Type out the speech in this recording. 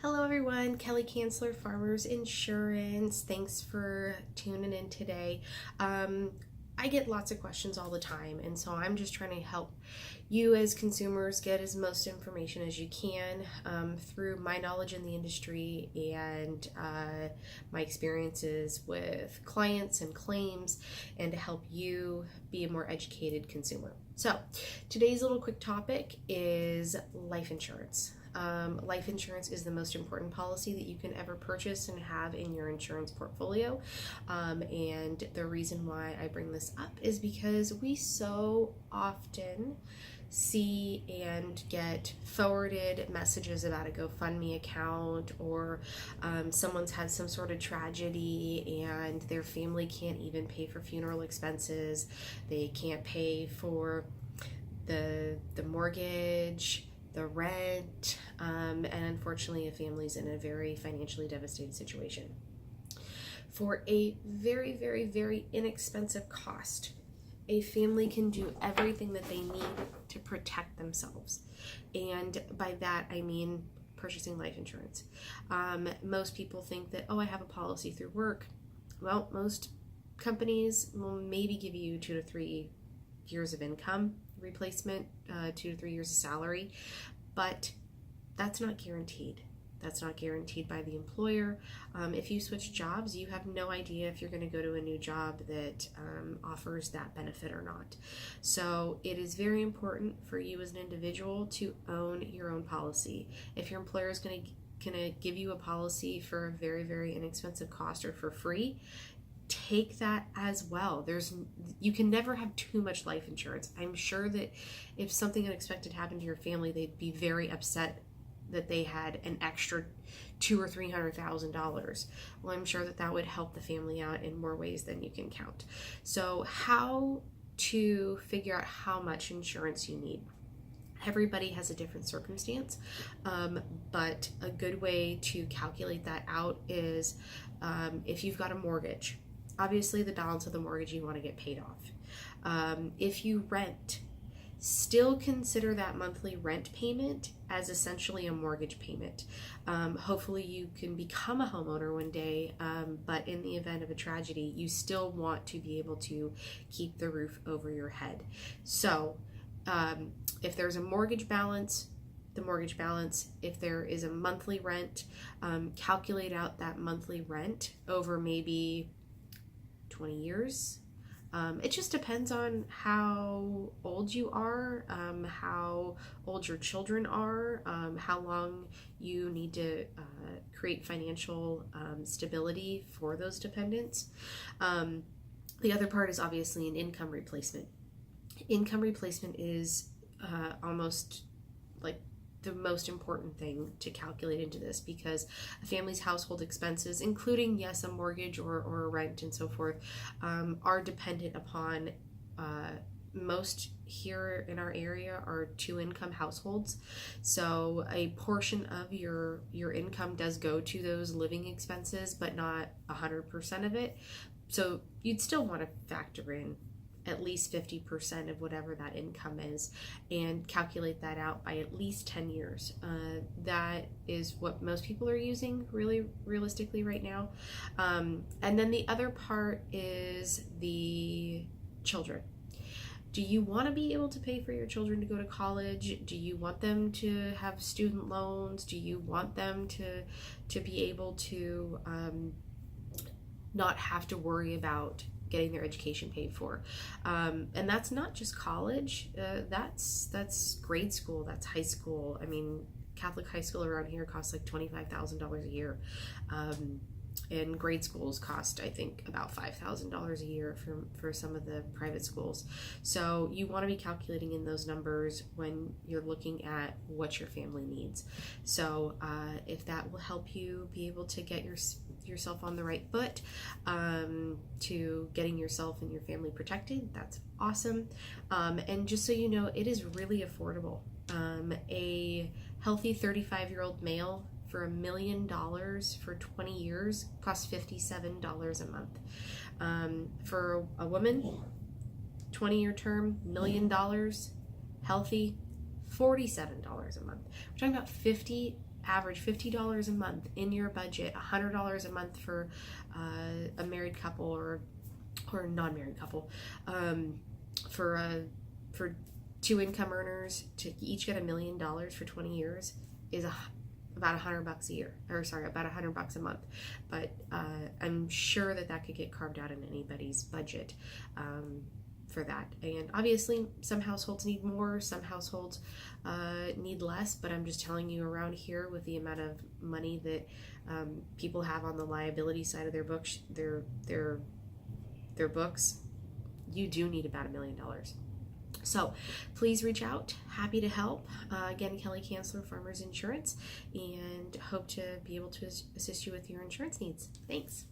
Hello everyone, Kelly Kanzler, Farmers Insurance. Thanks for tuning in today. I get lots of questions all the time, and so I'm just trying to help you as consumers get as most information as you can through my knowledge in the industry and my experiences with clients and claims, and to help you be a more educated consumer. So today's little quick topic is life insurance. Life insurance is the most important policy that you can ever purchase and have in your insurance portfolio. And the reason why I bring this up is because we so often see and get forwarded messages about a GoFundMe account, or someone's had some sort of tragedy and their family can't even pay for funeral expenses. They can't pay for the mortgage, the rent, and unfortunately a family's in a very financially devastated situation. For a very, very, very inexpensive cost, a family can do everything that they need to protect themselves. And by that I mean purchasing life insurance. Most people think that, oh, I have a policy through work. Well, most companies will maybe give you 2 to 3 years of income replacement, 2 to 3 years of salary, but that's not guaranteed. That's not guaranteed by the employer. If you switch jobs, you have no idea if you're going to go to a new job that offers that benefit or not. So it is very important for you as an individual to own your own policy. If your employer is going to give you a policy for a very, very inexpensive cost or for free, take that as well. You can never have too much life insurance. I'm sure that if something unexpected happened to your family, they'd be very upset that they had an extra $200,000 or $300,000. Well, I'm sure that would help the family out in more ways than you can count. So how to figure out how much insurance you need? Everybody has a different circumstance, but a good way to calculate that out is if you've got a mortgage. Obviously, the balance of the mortgage you want to get paid off. If you rent, still consider that monthly rent payment as essentially a mortgage payment. Hopefully you can become a homeowner one day, but in the event of a tragedy, you still want to be able to keep the roof over your head. So if there's a mortgage balance, the mortgage balance. If there is a monthly rent, calculate out that monthly rent over maybe 20 years. It just depends on how old you are, how old your children are, how long you need to create financial stability for those dependents. The other part is obviously an income replacement. Income replacement is almost like the most important thing to calculate into this, because a family's household expenses, including, yes, a mortgage or a rent and so forth, are dependent upon most here in our area are 2-income households. So a portion of your income does go to those living expenses, but not 100% of it. So you'd still want to factor in at least 50% of whatever that income is and calculate that out by at least 10 years. That is what most people are using really realistically right now. And then the other part is the children. Do you want to be able to pay for your children to go to college? Do you want them to have student loans? Do you want them to be able to not have to worry about getting their education paid for? And that's not just college. That's grade school. That's high school. I mean, Catholic high school around here costs like $25,000 a year. And grade schools cost, I think, about $5,000 a year for some of the private schools. So you want to be calculating in those numbers when you're looking at what your family needs. So if that will help you be able to get yourself on the right foot to getting yourself and your family protected, that's awesome. And just so you know, it is really affordable. A healthy 35-year-old male for $1 million for 20 years costs $57 a month. For a woman, 20-year term, $1 million, healthy, $47 a month. We're talking about $50 average $50 a month in your budget, $100 a month for a married couple or non-married couple, for two income earners to each get $1 million for 20 years is about $100 a year, or sorry, about $100 a month. But I'm sure that could get carved out in anybody's budget for that. And obviously some households need more, some households need less, but I'm just telling you, around here, with the amount of money that people have on the liability side of their books, their books, you do need about $1 million. So please reach out. Happy to help. Again, Kelly Kanzler, Farmers Insurance, and hope to be able to assist you with your insurance needs. Thanks.